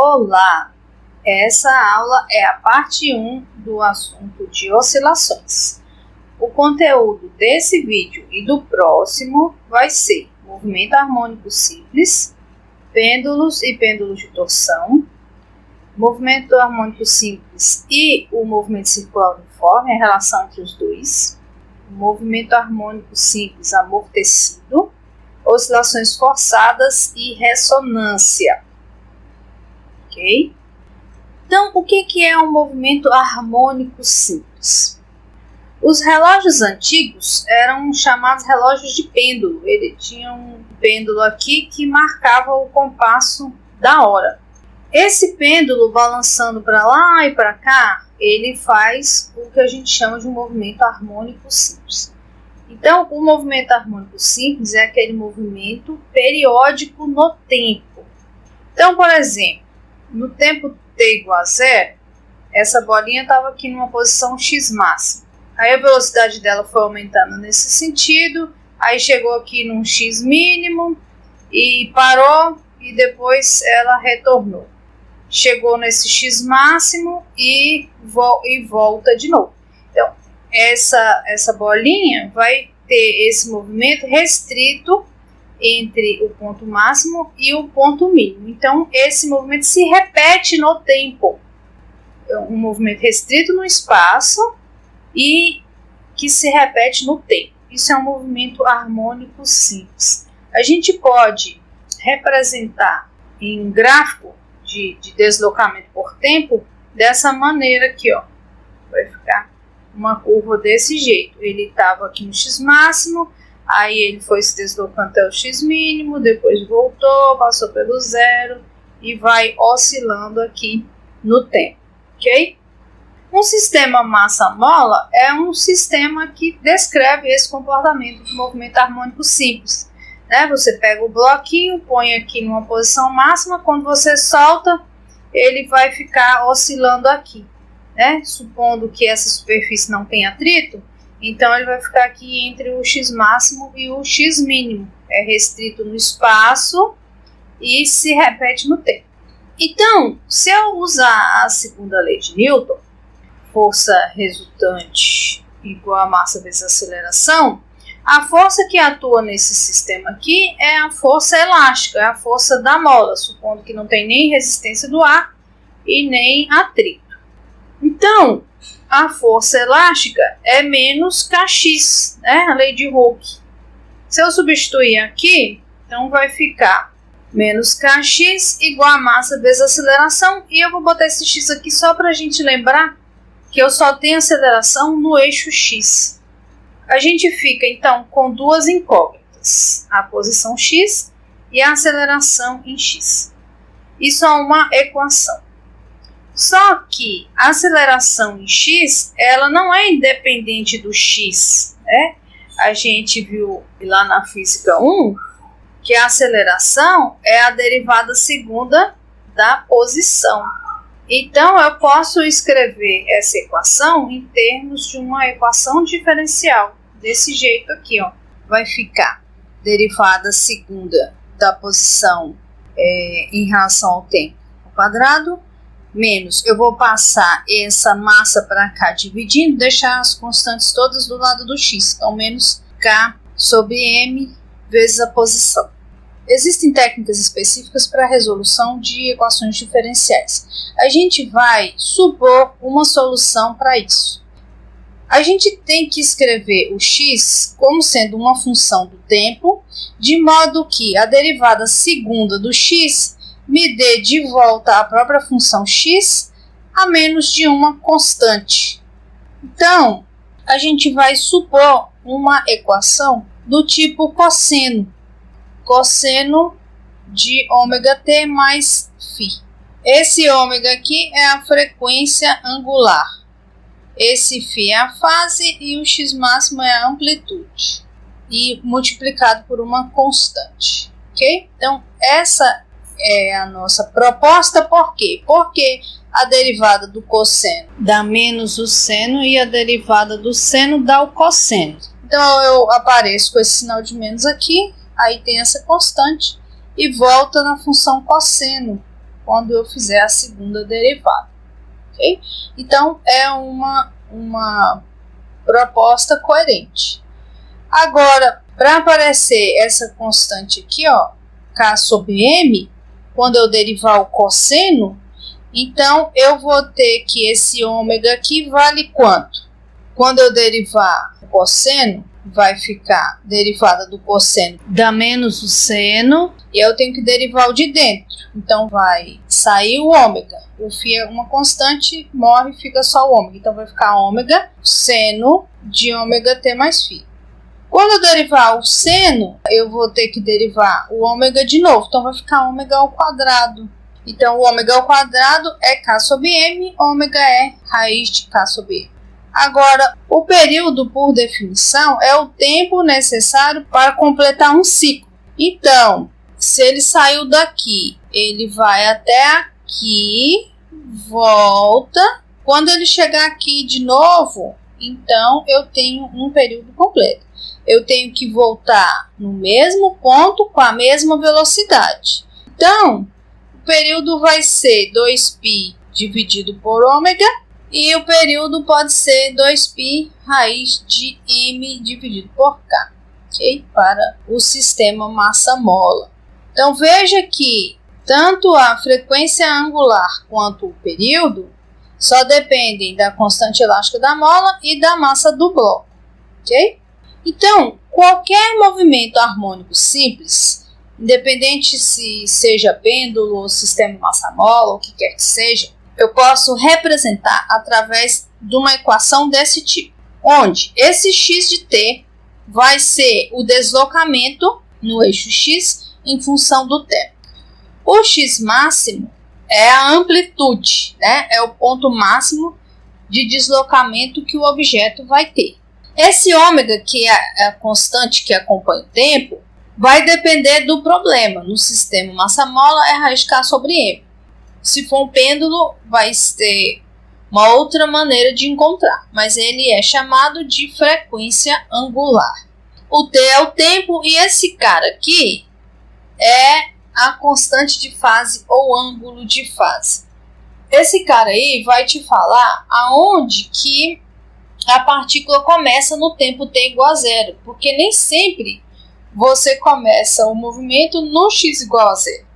Olá! Essa aula é a parte 1 do assunto de oscilações. O conteúdo desse vídeo e do próximo vai ser movimento harmônico simples, pêndulos e pêndulos de torção, movimento harmônico simples e o movimento circular uniforme, a relação entre os dois, movimento harmônico simples amortecido, oscilações forçadas e ressonância. Ok? Então, o que é um movimento harmônico simples? Os relógios antigos eram chamados relógios de pêndulo. Ele tinha um pêndulo aqui que marcava o compasso da hora. Esse pêndulo balançando para lá e para cá, ele faz o que a gente chama de um movimento harmônico simples. Então, o movimento harmônico simples é aquele movimento periódico no tempo. Então, por exemplo, no tempo t igual a zero, essa bolinha estava aqui numa posição x máxima. Aí a velocidade dela foi aumentando nesse sentido, aí chegou aqui num x mínimo e parou e depois ela retornou. Chegou nesse x máximo e volta de novo. Então, essa bolinha vai ter esse movimento restrito entre o ponto máximo e o ponto mínimo. Então, esse movimento se repete no tempo. É um movimento restrito no espaço e que se repete no tempo. Isso é um movimento harmônico simples. A gente pode representar em um gráfico de deslocamento por tempo dessa maneira aqui, ó. Vai ficar uma curva desse jeito. Ele estava aqui no x máximo, aí ele foi se deslocando até o x mínimo, depois voltou, passou pelo zero e vai oscilando aqui no tempo, ok? Um sistema massa-mola é um sistema que descreve esse comportamento do movimento harmônico simples. Você pega o bloquinho, põe aqui numa posição máxima, quando você solta, ele vai ficar oscilando aqui. Supondo que essa superfície não tem atrito, então ele vai ficar aqui entre o x máximo e o x mínimo. É restrito no espaço e se repete no tempo. Então, se eu usar a segunda lei de Newton, força resultante igual a massa vezes aceleração, a força que atua nesse sistema aqui é a força elástica, é a força da mola, supondo que não tem nem resistência do ar e nem atrito. Então, a força elástica é menos kx, a lei de Hooke. Se eu substituir aqui, então vai ficar menos kx igual a massa vezes aceleração, e eu vou botar esse x aqui só para a gente lembrar que eu só tenho aceleração no eixo x. A gente fica então com duas incógnitas, a posição x e a aceleração em x. Isso é uma equação. Só que a aceleração em x, ela não é independente do x, A gente viu lá na física 1 que a aceleração é a derivada segunda da posição. Então, eu posso escrever essa equação em termos de uma equação diferencial. Desse jeito aqui, ó. Vai ficar derivada segunda da posição em relação ao tempo ao quadrado, menos, eu vou passar essa massa para cá dividindo, deixar as constantes todas do lado do x. Então, menos k sobre m vezes a posição. Existem técnicas específicas para a resolução de equações diferenciais. A gente vai supor uma solução para isso. A gente tem que escrever o x como sendo uma função do tempo, de modo que a derivada segunda do x me dê de volta a própria função x a menos de uma constante. Então, a gente vai supor uma equação do tipo cosseno. Cosseno de ômega t mais φ. Esse ômega aqui é a frequência angular. Esse φ é a fase e o x máximo é a amplitude. E multiplicado por uma constante. Ok? Então, essa é a nossa proposta. Por quê? Porque a derivada do cosseno dá menos o seno e a derivada do seno dá o cosseno. Então, eu apareço com esse sinal de menos aqui. Aí tem essa constante e volta na função cosseno quando eu fizer a segunda derivada. Okay? Então, é uma proposta coerente. Agora, para aparecer essa constante aqui, ó, K sobre M, quando eu derivar o cosseno, então eu vou ter que esse ômega aqui vale quanto? Quando eu derivar o cosseno, vai ficar derivada do cosseno dá menos o seno, e eu tenho que derivar o de dentro. Então vai sair o ômega. O φ é uma constante, morre, fica só o ômega. Então vai ficar ômega seno de ômega t mais φ. Quando eu derivar o seno, eu vou ter que derivar o ômega de novo. Então vai ficar ômega ao quadrado. Então o ômega ao quadrado é K sobre M, ômega é raiz de K sobre M. Agora, o período, por definição, é o tempo necessário para completar um ciclo. Então, se ele saiu daqui, ele vai até aqui, volta. Quando ele chegar aqui de novo, então eu tenho um período completo. Eu tenho que voltar no mesmo ponto com a mesma velocidade. Então, o período vai ser 2π dividido por ômega. E o período pode ser 2π raiz de m dividido por k, ok? Para o sistema massa-mola. Então veja que tanto a frequência angular quanto o período só dependem da constante elástica da mola e da massa do bloco, ok? Então, qualquer movimento harmônico simples, independente se seja pêndulo ou sistema massa-mola, ou o que quer que seja, eu posso representar através de uma equação desse tipo, onde esse x de t vai ser o deslocamento no eixo x em função do tempo. O x máximo é a amplitude, né? É o ponto máximo de deslocamento que o objeto vai ter. Esse ômega, que é a constante que acompanha o tempo, vai depender do problema. No sistema massa-mola é raiz de K sobre M. Se for um pêndulo, vai ter uma outra maneira de encontrar, mas ele é chamado de frequência angular. O t é o tempo e esse cara aqui é a constante de fase ou ângulo de fase. Esse cara aí vai te falar aonde que a partícula começa no tempo t igual a zero, porque nem sempre você começa o movimento no x igual a zero.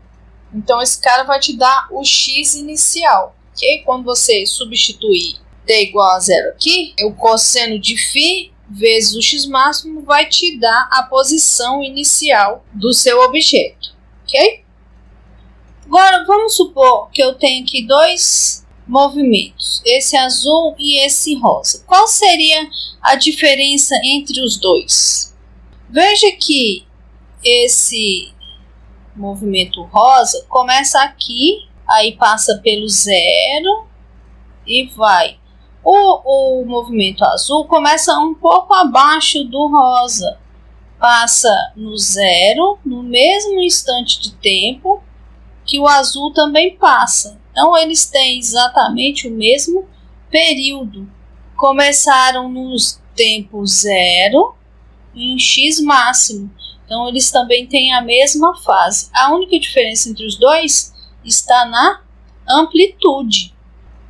Então, esse cara vai te dar o x inicial, ok? Quando você substituir t igual a zero aqui, o cosseno de φ vezes o x máximo vai te dar a posição inicial do seu objeto, ok? Agora, vamos supor que eu tenho aqui dois movimentos, esse azul e esse rosa. Qual seria a diferença entre os dois? Veja que esse movimento rosa começa aqui, aí passa pelo zero e vai. O movimento azul começa um pouco abaixo do rosa, passa no zero, no mesmo instante de tempo que o azul também passa. Então, eles têm exatamente o mesmo período. Começaram nos tempos zero em x máximo. Então, eles também têm a mesma fase. A única diferença entre os dois está na amplitude.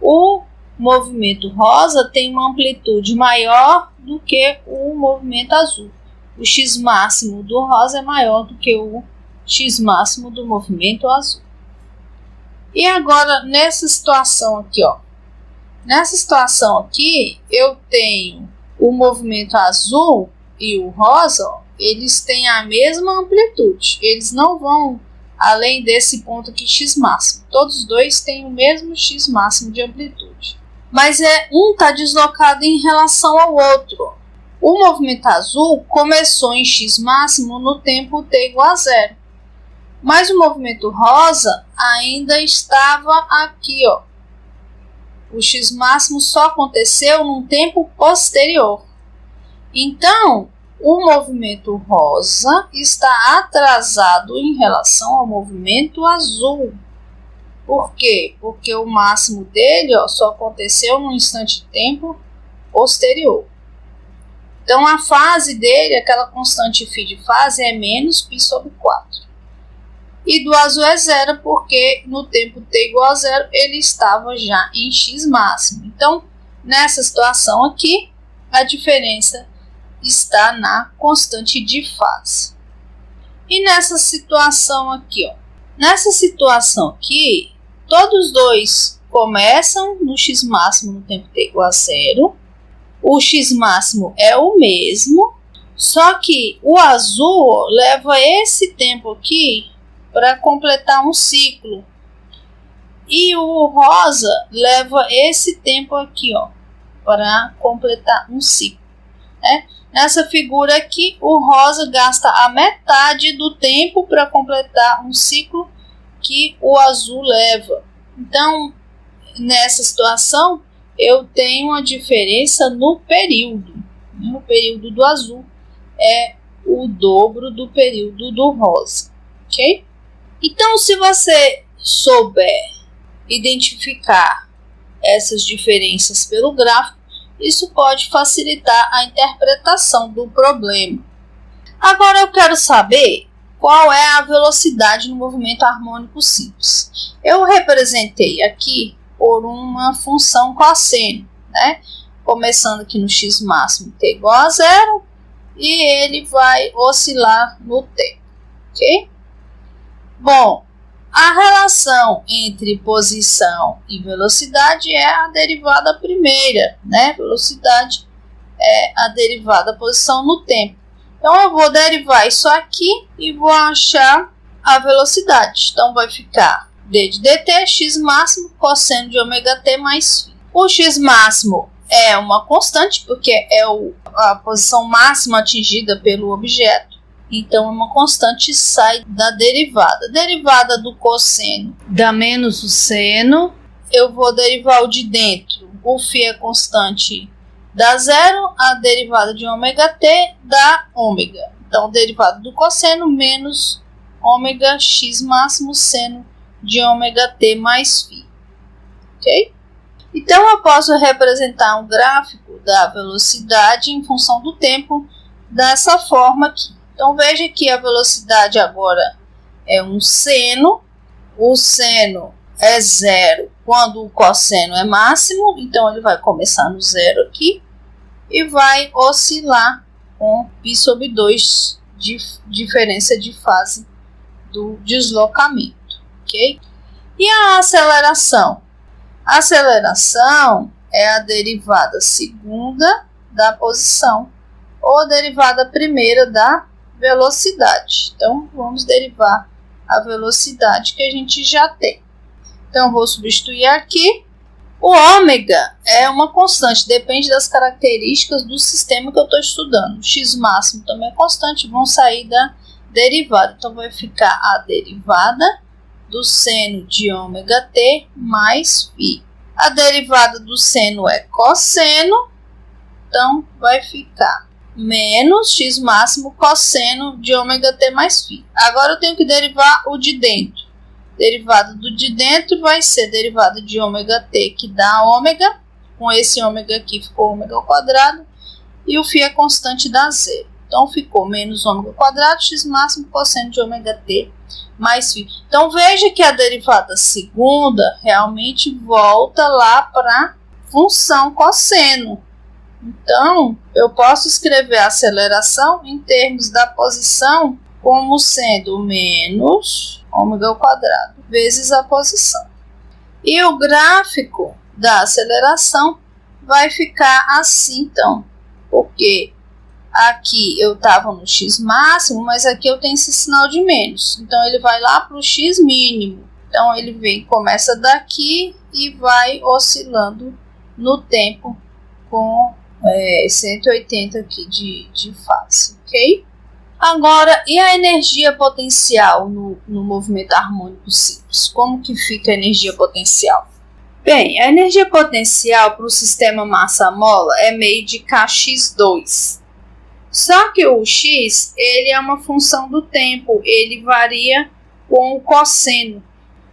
O movimento rosa tem uma amplitude maior do que o movimento azul. O x máximo do rosa é maior do que o x máximo do movimento azul. E agora, nessa situação aqui, ó. Nessa situação aqui, eu tenho o movimento azul e o rosa, ó, eles têm a mesma amplitude. Eles não vão além desse ponto aqui, x máximo. Todos os dois têm o mesmo x máximo de amplitude. Mas um está deslocado em relação ao outro. O movimento azul começou em x máximo no tempo t igual a zero. Mas o movimento rosa ainda estava aqui, ó. O x máximo só aconteceu num tempo posterior. Então, o movimento rosa está atrasado em relação ao movimento azul. Por quê? Porque o máximo dele, ó, só aconteceu num instante de tempo posterior. Então, a fase dele, aquela constante φ de fase, é menos π sobre 4. E do azul é zero, porque no tempo t igual a zero, ele estava já em x máximo. Então, nessa situação aqui, a diferença está na constante de fase. E nessa situação aqui, ó. Nessa situação aqui, todos os dois começam no x máximo no tempo t igual a zero. O x máximo é o mesmo, só que o azul leva esse tempo aqui para completar um ciclo. E o rosa leva esse tempo aqui, ó, para completar um ciclo, né? Nessa figura aqui, o rosa gasta a metade do tempo para completar um ciclo que o azul leva. Então, nessa situação, eu tenho uma diferença no período. O período do azul é o dobro do período do rosa, ok? Então, se você souber identificar essas diferenças pelo gráfico, isso pode facilitar a interpretação do problema. Agora eu quero saber qual é a velocidade no movimento harmônico simples. Eu representei aqui por uma função cosseno, né? Começando aqui no x máximo t igual a zero, e ele vai oscilar no tempo, ok? Bom, a relação entre posição e velocidade é a derivada primeira, né? Velocidade é a derivada da posição no tempo. Então, eu vou derivar isso aqui e vou achar a velocidade. Então, vai ficar d de dt, x máximo, cosseno de ômega t mais φ. O x máximo é uma constante, porque é a posição máxima atingida pelo objeto. Então, uma constante sai da derivada. Derivada do cosseno dá menos o seno. Eu vou derivar o de dentro. O φ é constante, dá zero. A derivada de ômega t dá ômega. Então, derivada do cosseno menos ômega x máximo seno de ômega t mais φ. Ok? Então, eu posso representar um gráfico da velocidade em função do tempo dessa forma aqui. Então, veja que a velocidade agora é um seno. O seno é zero quando o cosseno é máximo. Então, ele vai começar no zero aqui e vai oscilar com π sobre 2 de diferença de fase do deslocamento. Ok? E a aceleração? A aceleração é a derivada segunda da posição ou a derivada primeira da velocidade. Então, vamos derivar a velocidade que a gente já tem. Então, vou substituir aqui. O ômega é uma constante, depende das características do sistema que eu estou estudando. O x máximo também é constante, vão sair da derivada. Então, vai ficar a derivada do seno de ômega t mais φ. A derivada do seno é cosseno, então vai ficar menos x máximo cosseno de ômega t mais φ. Agora eu tenho que derivar o de dentro. Derivada do de dentro vai ser derivada de ômega t, que dá ômega. Com esse ômega aqui ficou ômega ao quadrado. E o φ é constante, dá zero. Então ficou menos ômega ao quadrado, x máximo cosseno de ômega t mais φ. Então veja que a derivada segunda realmente volta lá para a função cosseno. Então, eu posso escrever a aceleração em termos da posição como sendo menos ômega ao quadrado vezes a posição. E o gráfico da aceleração vai ficar assim, então, porque aqui eu estava no x máximo, mas aqui eu tenho esse sinal de menos. Então, ele vai lá para o x mínimo. Então, ele vem, começa daqui e vai oscilando no tempo com 180 aqui de fase, ok? Agora, e a energia potencial no movimento harmônico simples? Como que fica a energia potencial? Bem, a energia potencial para o sistema massa-mola é meio de kx2. Só que o x, ele é uma função do tempo, ele varia com o cosseno.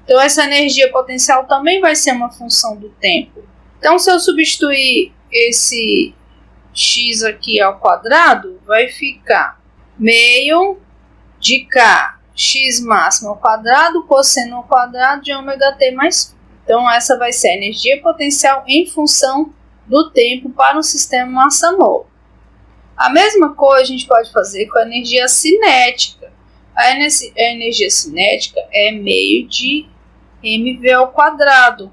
Então, essa energia potencial também vai ser uma função do tempo. Então, se eu substituir esse x aqui ao quadrado, vai ficar meio de x máximo ao quadrado, cosseno ao quadrado de ômega t mais φ. Então, essa vai ser a energia potencial em função do tempo para um sistema massa-mole. A mesma coisa a gente pode fazer com a energia cinética. A energia cinética é meio de mv ao quadrado.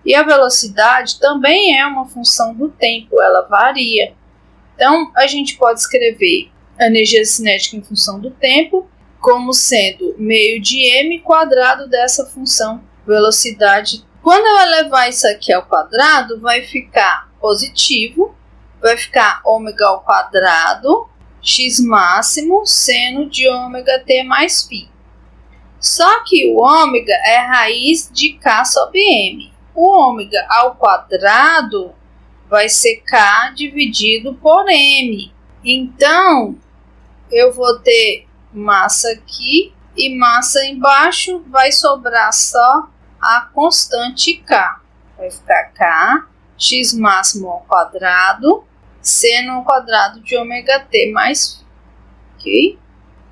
E a velocidade também é uma função do tempo, ela varia. Então, a gente pode escrever a energia cinética em função do tempo como sendo meio de m quadrado dessa função velocidade. Quando eu elevar isso aqui ao quadrado, vai ficar positivo, vai ficar ômega ao quadrado, x máximo, seno de ômega t mais φ. Só que o ômega é raiz de k sobre m. O ômega ao quadrado vai ser k dividido por m. Então, eu vou ter massa aqui e massa embaixo, vai sobrar só a constante k. Vai ficar k, x máximo ao quadrado, seno ao quadrado de ômega t mais φ. Ok?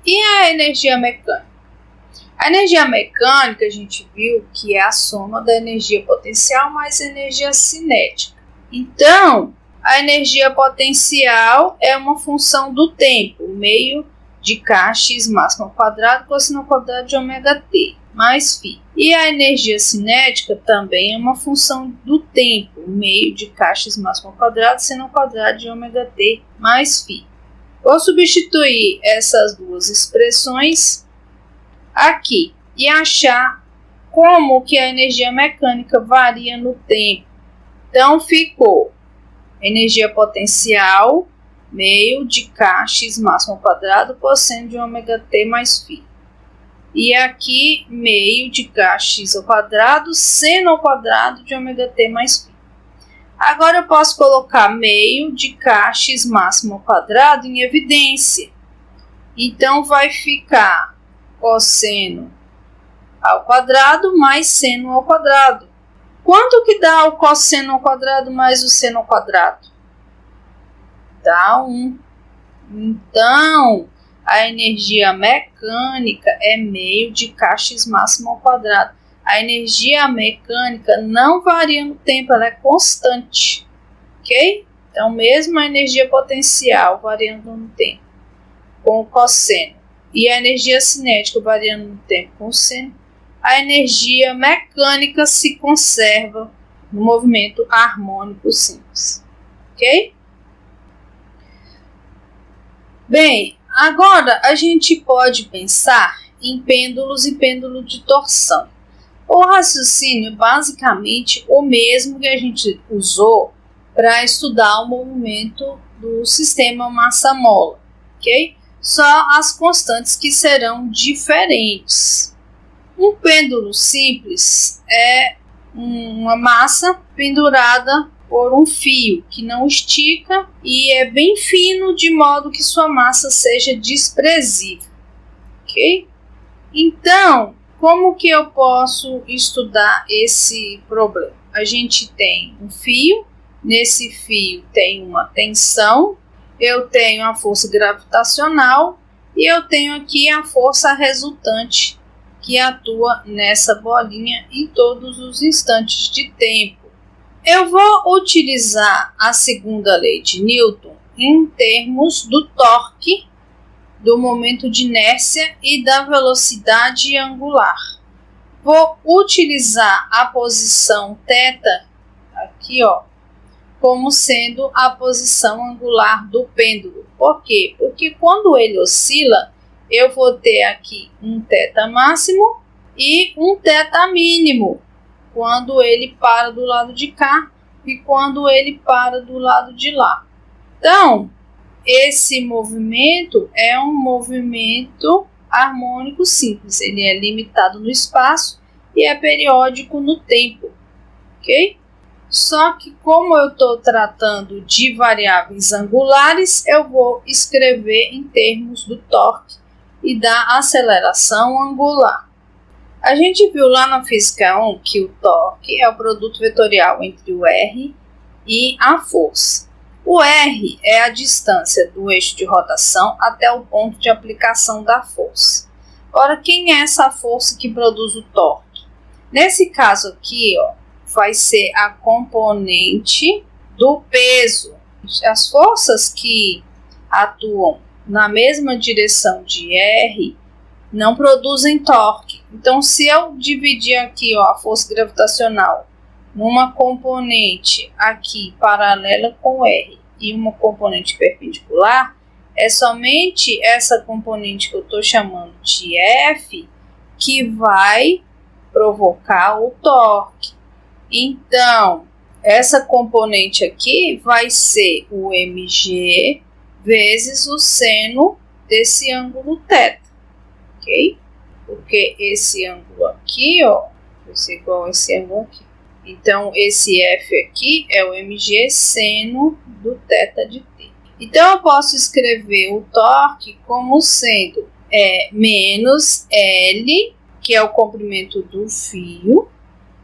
E a energia mecânica? A energia mecânica, a gente viu que é a soma da energia potencial mais energia cinética. Então, a energia potencial é uma função do tempo, meio de k, x máximo ao quadrado, cosseno ao quadrado de ômega t, mais φ. E a energia cinética também é uma função do tempo, meio de k, x máximo ao quadrado, seno ao quadrado de ômega t, mais φ. Vou substituir essas duas expressões aqui e achar como que a energia mecânica varia no tempo. Então, ficou energia potencial, meio de k, x máximo ao quadrado, cosseno de ômega t mais φ. E aqui, meio de k, x ao quadrado, seno ao quadrado de ômega t mais φ. Agora, eu posso colocar meio de k, x máximo ao quadrado em evidência. Então, vai ficar cosseno ao quadrado mais seno ao quadrado. Quanto que dá o cosseno ao quadrado mais o seno ao quadrado? Dá 1. Então, a energia mecânica é meio de kx máximo ao quadrado. A energia mecânica não varia no tempo, ela é constante. Ok? Então, mesmo a energia potencial variando no tempo com o cosseno e a energia cinética variando no tempo com o seno, a energia mecânica se conserva no movimento harmônico simples. Ok? Bem, agora a gente pode pensar em pêndulos e pêndulo de torção. O raciocínio é basicamente o mesmo que a gente usou para estudar o movimento do sistema massa-mola, ok? Só as constantes que serão diferentes. Um pêndulo simples é uma massa pendurada por um fio que não estica e é bem fino de modo que sua massa seja desprezível, ok? Então, como que eu posso estudar esse problema? A gente tem um fio, nesse fio tem uma tensão, eu tenho a força gravitacional e eu tenho aqui a força resultante que atua nessa bolinha em todos os instantes de tempo. Eu vou utilizar a segunda lei de Newton em termos do torque, do momento de inércia e da velocidade angular. Vou utilizar a posição θ, aqui ó, como sendo a posição angular do pêndulo. Por quê? Porque quando ele oscila, eu vou ter aqui um θ máximo e um θ mínimo, quando ele para do lado de cá e quando ele para do lado de lá. Então, esse movimento é um movimento harmônico simples. Ele é limitado no espaço e é periódico no tempo, ok? Só que como eu estou tratando de variáveis angulares, eu vou escrever em termos do torque e da aceleração angular. A gente viu lá na física 1 que o torque é o produto vetorial entre o R e a força. O R é a distância do eixo de rotação até o ponto de aplicação da força. Agora, quem é essa força que produz o torque? Nesse caso aqui, ó, vai ser a componente do peso. As forças que atuam na mesma direção de R não produzem torque. Então, se eu dividir aqui, ó, a força gravitacional numa componente aqui paralela com R e uma componente perpendicular, é somente essa componente que eu estou chamando de F que vai provocar o torque. Então, essa componente aqui vai ser o mg vezes o seno desse ângulo θ, ok? Porque esse ângulo aqui, ó, vai ser igual a esse ângulo aqui. Então, esse F aqui é o mg seno do θ de t. Então, eu posso escrever o torque como sendo menos L, que é o comprimento do fio,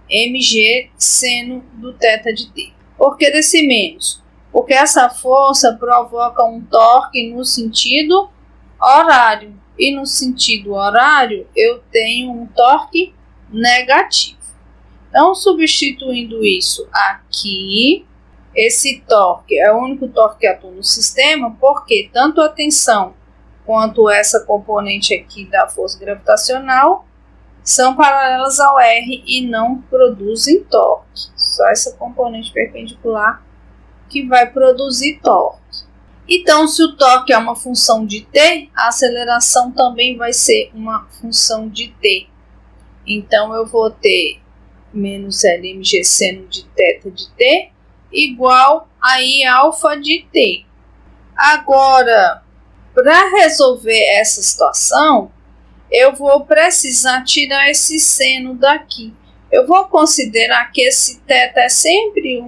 mg seno do θ de t. Por que desse menos? Porque essa força provoca um torque no sentido horário. E no sentido horário, eu tenho um torque negativo. Então, substituindo isso aqui, esse torque é o único torque que atua no sistema, porque tanto a tensão quanto essa componente aqui da força gravitacional são paralelas ao R e não produzem torque. Só essa componente perpendicular que vai produzir torque. Então, se o torque é uma função de t, a aceleração também vai ser uma função de t. Então, eu vou ter menos Lmg seno de θ de t igual a I alfa de t. Agora, para resolver essa situação, eu vou precisar tirar esse seno daqui. Eu vou considerar que esse θ é sempre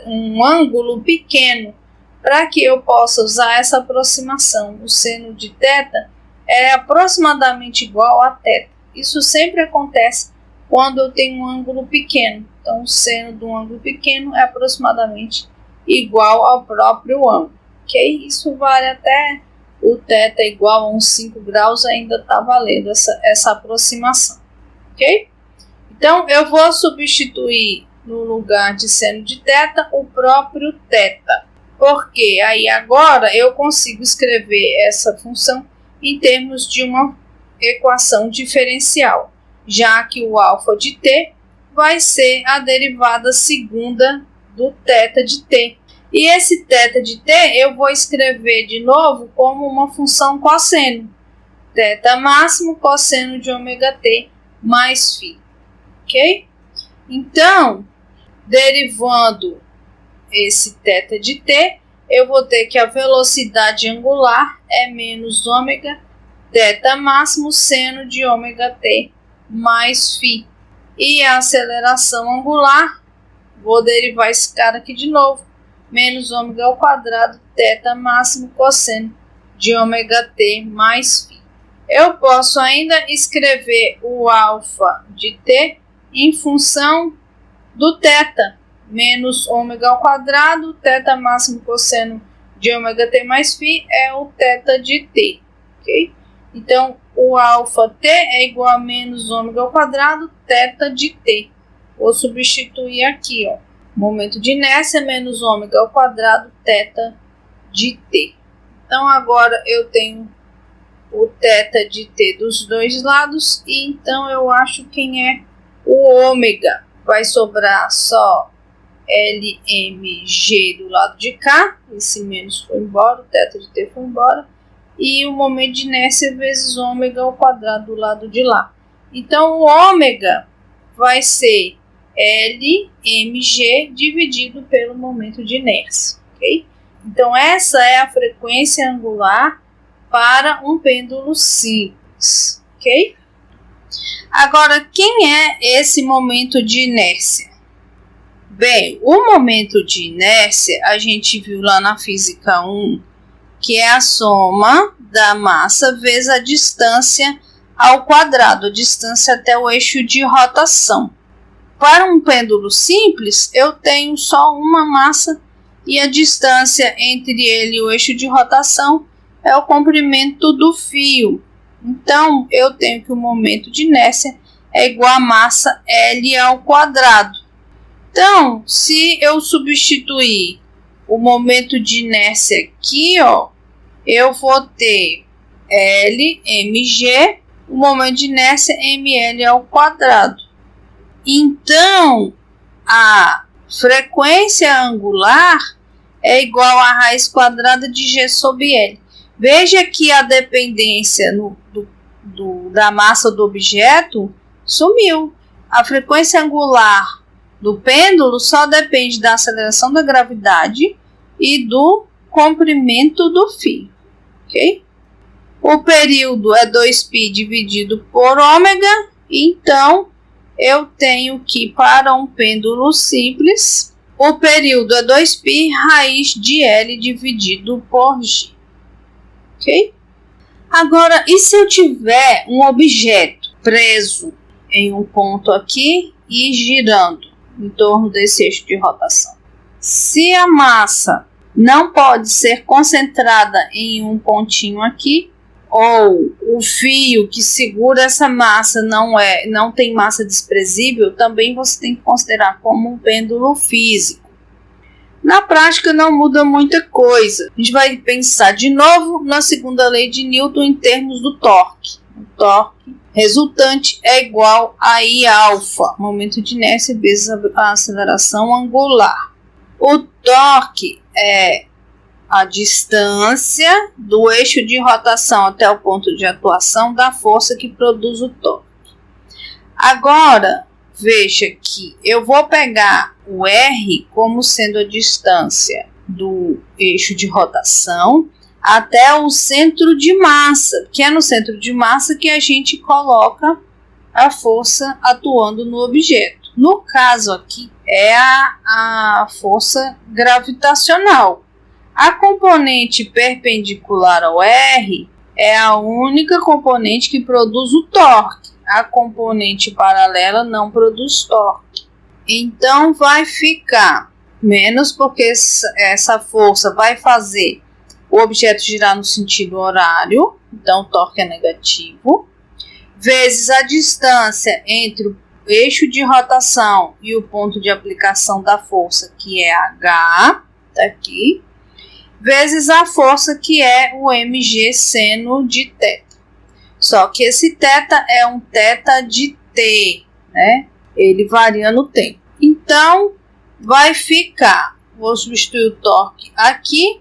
um ângulo pequeno, para que eu possa usar essa aproximação. O seno de θ é aproximadamente igual a θ. Isso sempre acontece quando eu tenho um ângulo pequeno. Então, o seno de um ângulo pequeno é aproximadamente igual ao próprio ângulo. Ok? Isso vale até o θ igual a uns 5 graus, ainda está valendo essa aproximação. Ok? Então, eu vou substituir no lugar de seno de θ o próprio θ. Porque aí agora eu consigo escrever essa função em termos de uma equação diferencial, já que o alfa de t vai ser a derivada segunda do θ de t. E esse θ de t eu vou escrever de novo como uma função cosseno. θ máximo cosseno de ômega-t mais φ. Ok? Então, derivando esse θ de t, eu vou ter que a velocidade angular é menos ômega θ máximo seno de ômega-t mais φ. E a aceleração angular, vou derivar esse cara aqui de novo, menos ômega ao quadrado θ máximo cosseno de ômega-t mais φ. Eu posso ainda escrever o alfa de t em função do θ, menos ômega ao quadrado, θ máximo cosseno de ômega-t mais φ é o θ de t. Ok? Então, o alfa t é igual a menos ômega ao quadrado, θ de t. Vou substituir aqui, ó. Momento de inércia menos ômega ao quadrado, θ de t. Então, agora eu tenho o θ de t dos dois lados, e então eu acho quem é o ômega. Vai sobrar só Lmg do lado de cá, esse menos foi embora, o θ de t foi embora, e o momento de inércia vezes ômega ao quadrado do lado de lá. Então, o ômega vai ser Lmg dividido pelo momento de inércia, ok? Então, essa é a frequência angular para um pêndulo simples, ok? Agora, quem é esse momento de inércia? Bem, o momento de inércia, a gente viu lá na física 1, que é a soma da massa vezes a distância ao quadrado, a distância até o eixo de rotação. Para um pêndulo simples, eu tenho só uma massa e a distância entre ele e o eixo de rotação é o comprimento do fio. Então, eu tenho que o momento de inércia é igual a massa L ao quadrado. Então, se eu substituir o momento de inércia aqui, ó, eu vou ter L mg, o momento de inércia ml ao quadrado. Então, a frequência angular é igual a raiz quadrada de G sobre L. Veja que a dependência da massa do objeto sumiu. A frequência angular do pêndulo só depende da aceleração da gravidade e do comprimento do fio, ok? O período é 2π dividido por ômega, então eu tenho que, para um pêndulo simples, o período é 2π raiz de L dividido por G, ok? Agora, e se eu tiver um objeto preso em um ponto aqui e girando em torno desse eixo de rotação? Se a massa não pode ser concentrada em um pontinho aqui, ou o fio que segura essa massa não tem massa desprezível, também você tem que considerar como um pêndulo físico. Na prática não muda muita coisa. A gente vai pensar de novo na segunda lei de Newton em termos do torque. O torque resultante é igual a I-alfa, momento de inércia vezes a aceleração angular. O torque é a distância do eixo de rotação até o ponto de atuação da força que produz o torque. Agora, veja que eu vou pegar o R como sendo a distância do eixo de rotação até o centro de massa, que é no centro de massa que a gente coloca a força atuando no objeto. No caso aqui, é a força gravitacional. A componente perpendicular ao R é a única componente que produz o torque. A componente paralela não produz torque. Então, vai ficar menos, porque essa força vai fazer o objeto girar no sentido horário, então o torque é negativo, vezes a distância entre o eixo de rotação e o ponto de aplicação da força, que é H, tá aqui, vezes a força, que é o mg seno de θ. Só que esse θ é um θ de t, né? Ele varia no tempo. Então, vai ficar, vou substituir o torque aqui,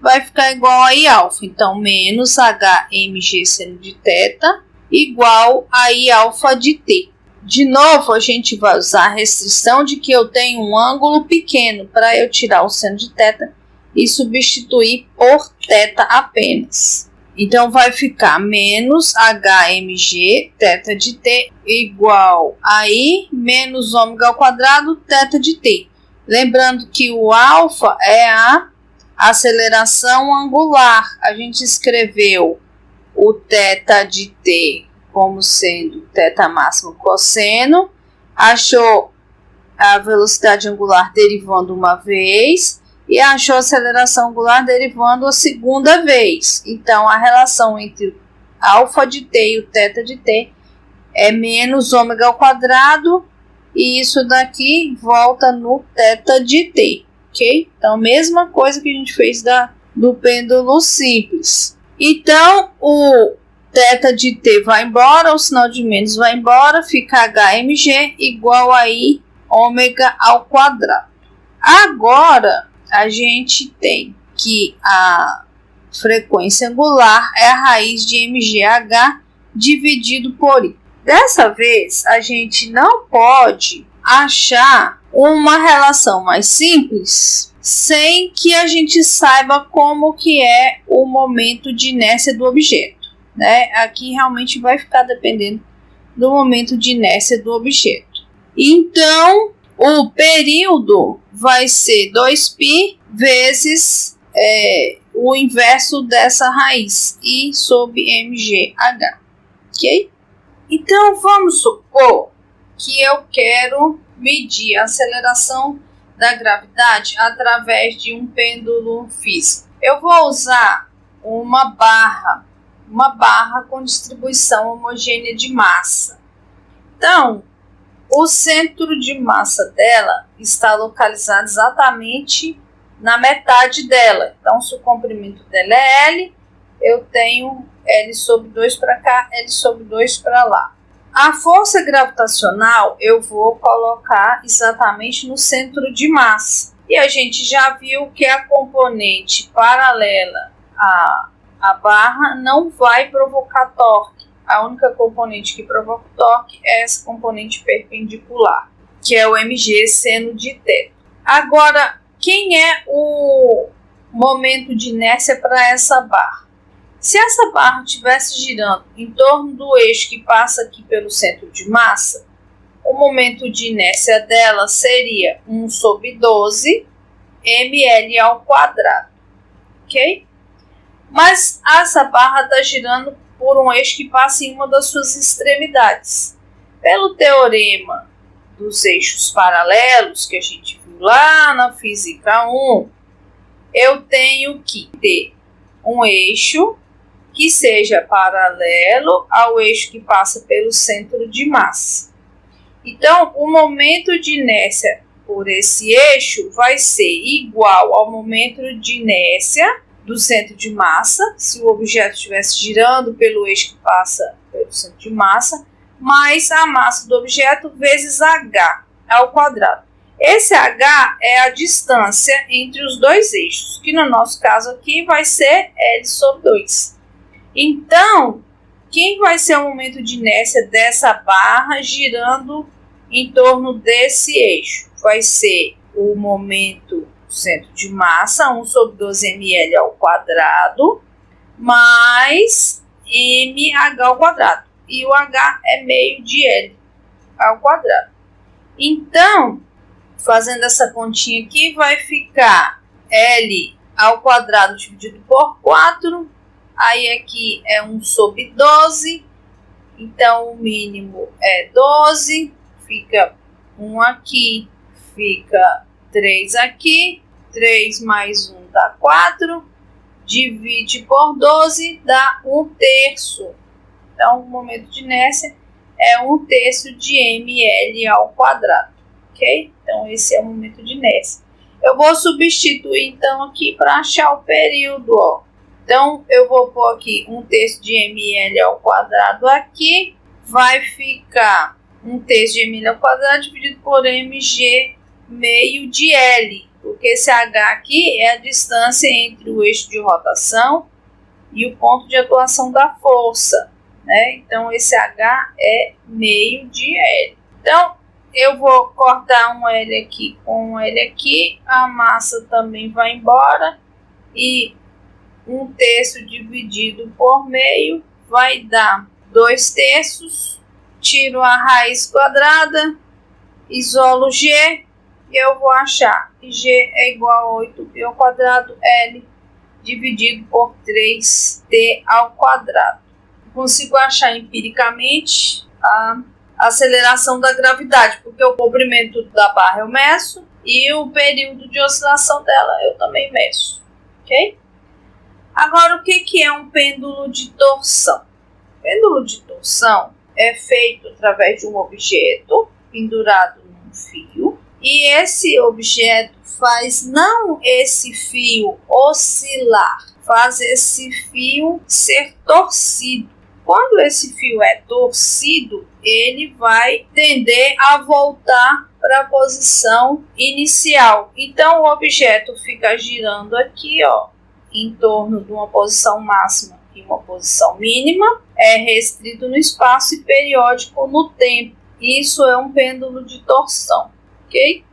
vai ficar igual a I-alfa. Então, menos Hmg seno de θ igual a I-alfa de t. De novo, a gente vai usar a restrição de que eu tenho um ângulo pequeno para eu tirar o seno de θ e substituir por θ apenas. Então, vai ficar menos HmG θ de t igual a I menos ômega ao quadrado θ de t. Lembrando que o alfa é a aceleração angular. A gente escreveu o θ de t como sendo θ máximo cosseno, achou a velocidade angular derivando uma vez e achou a aceleração angular derivando a segunda vez. Então, a relação entre alfa de t e o θ de t é menos ômega ao quadrado, e isso daqui volta no θ de t, ok? Então, mesma coisa que a gente fez do pêndulo simples. Então, o θ de t vai embora, o sinal de menos vai embora, fica HmG igual a I ômega ao quadrado. Agora, a gente tem que a frequência angular é a raiz de mgh dividido por I. Dessa vez, a gente não pode achar uma relação mais simples sem que a gente saiba como que é o momento de inércia do objeto, né? Aqui realmente vai ficar dependendo do momento de inércia do objeto. Então, o período vai ser 2π vezes o inverso dessa raiz, I sobre mgh, ok? Então, vamos supor que eu quero medir a aceleração da gravidade através de um pêndulo físico. Eu vou usar uma barra uma barra com distribuição homogênea de massa. Então, o centro de massa dela está localizado exatamente na metade dela. Então, se o comprimento dela é L, eu tenho L sobre 2 para cá, L sobre 2 para lá. A força gravitacional eu vou colocar exatamente no centro de massa. E a gente já viu que a componente paralela à barra não vai provocar torque. A única componente que provoca torque é essa componente perpendicular, que é o mg seno de θ. Agora, quem é o momento de inércia para essa barra? Se essa barra estivesse girando em torno do eixo que passa aqui pelo centro de massa, o momento de inércia dela seria 1 sobre 12 ml ao quadrado, ok? Mas essa barra está girando por um eixo que passa em uma das suas extremidades. Pelo teorema dos eixos paralelos, que a gente viu lá na física 1, eu tenho que ter um eixo que seja paralelo ao eixo que passa pelo centro de massa. Então, o momento de inércia por esse eixo vai ser igual ao momento de inércia do centro de massa, se o objeto estivesse girando pelo eixo que passa pelo centro de massa, mais a massa do objeto vezes h ao quadrado. Esse h é a distância entre os dois eixos, que no nosso caso aqui vai ser L sobre 2. Então, quem vai ser o momento de inércia dessa barra girando em torno desse eixo? Vai ser o momento do centro de massa, 1 sobre 12 ml ao quadrado, mais mh ao quadrado. E o h é meio de L ao quadrado. Então, fazendo essa continha aqui, vai ficar L ao quadrado dividido por 4. Aí aqui é 1 sobre 12. Então, o mínimo é 12. Fica 1 aqui, fica 3 aqui. 3 mais 1 dá 4. Divide por 12, dá 1/3. Então, o momento de inércia é 1/3 de ml ao quadrado. Ok? Então, esse é o momento de inércia. Eu vou substituir, então, aqui para achar o período, ó. Então, eu vou pôr aqui 1/3 de ml ao quadrado aqui. Vai ficar 1/3 de ml ao quadrado dividido por mg meio de L. Porque esse h aqui é a distância entre o eixo de rotação e o ponto de atuação da força, né? Então, esse h é meio de L. Então, eu vou cortar um L aqui com um L aqui. A massa também vai embora. E 1/3 dividido por meio vai dar 2/3. Tiro a raiz quadrada, isolo G, e eu vou achar que G é igual a 8π ao quadrado L dividido por 3T ao quadrado. Consigo achar empiricamente a aceleração da gravidade, porque o comprimento da barra eu meço e o período de oscilação dela eu também meço, ok? Agora, o que é um pêndulo de torção? Pêndulo de torção é feito através de um objeto pendurado num fio, e esse objeto faz não esse fio oscilar, faz esse fio ser torcido. Quando esse fio é torcido, ele vai tender a voltar para a posição inicial. Então, o objeto fica girando aqui, ó, em torno de uma posição máxima e uma posição mínima, é restrito no espaço e periódico no tempo. Isso é um pêndulo de torção, ok?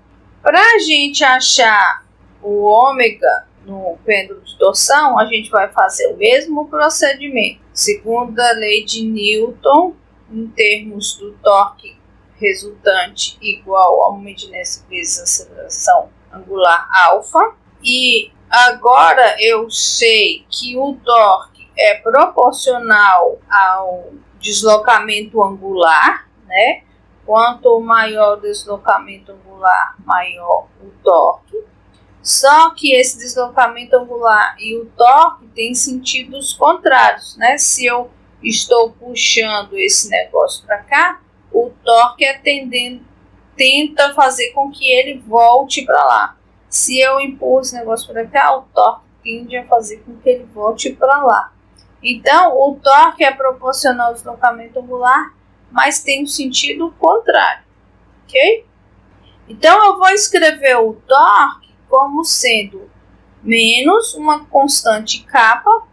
Para a gente achar o ômega no pêndulo de torção, a gente vai fazer o mesmo procedimento. Segundo a lei de Newton, em termos do torque resultante igual ao momento de inércia vezes a aceleração angular alfa. E agora eu sei que o torque é proporcional ao deslocamento angular, né? Quanto maior o deslocamento angular, maior o torque. Só que esse deslocamento angular e o torque têm sentidos contrários, né? Se eu estou puxando esse negócio para cá, o torque tenta fazer com que ele volte para lá. Se eu empurro esse negócio para cá, o torque tende a fazer com que ele volte para lá. Então, o torque é proporcional ao deslocamento angular, mas tem um sentido contrário, ok? Então, eu vou escrever o torque como sendo menos uma constante kappa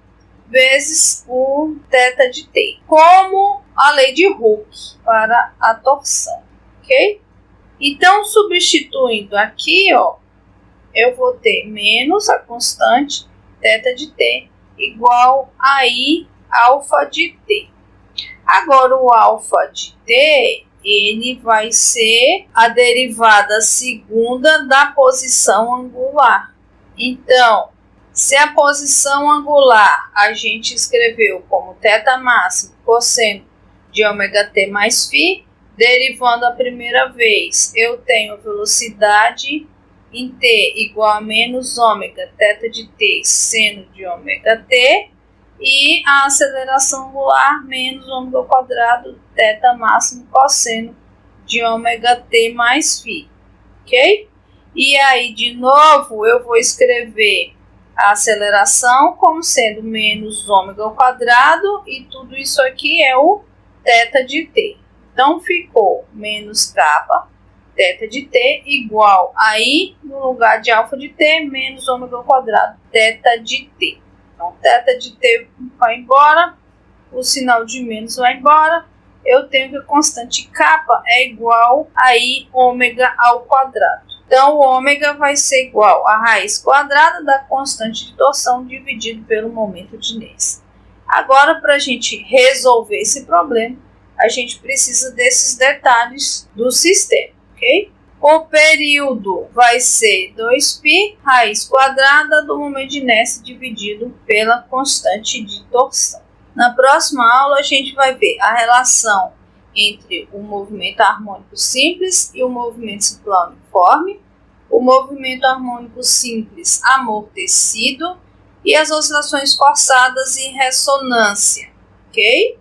vezes o θ de t, como a lei de Hooke para a torção, ok? Então, substituindo aqui, ó, eu vou ter menos a constante θ de t igual a I alfa de t. Agora, o alfa de t, ele vai ser a derivada segunda da posição angular. Então, se a posição angular a gente escreveu como θ máximo cosseno de ômega t mais φ, derivando a primeira vez, eu tenho velocidade em t igual a menos ômega θ de t seno de ômega t, e a aceleração angular menos ômega ao quadrado θ máximo cosseno de ômega t mais φ, ok? E aí, de novo, eu vou escrever a aceleração como sendo menos ômega ao quadrado, e tudo isso aqui é o θ de t. Então, ficou menos kappa θ de t igual a I no lugar de alfa de t menos ômega ao quadrado θ de t. Então, θ de t vai embora, o sinal de menos vai embora, eu tenho que a constante kappa é igual a I ômega ao quadrado. Então, o ômega vai ser igual a raiz quadrada da constante de torção dividido pelo momento de inércia. Agora, para a gente resolver esse problema, a gente precisa desses detalhes do sistema, ok? O período vai ser 2π raiz quadrada do momento de inércia dividido pela constante de torção. Na próxima aula, a gente vai ver a relação entre o movimento harmônico simples e o movimento circular uniforme, o movimento harmônico simples amortecido e as oscilações forçadas em ressonância, ok?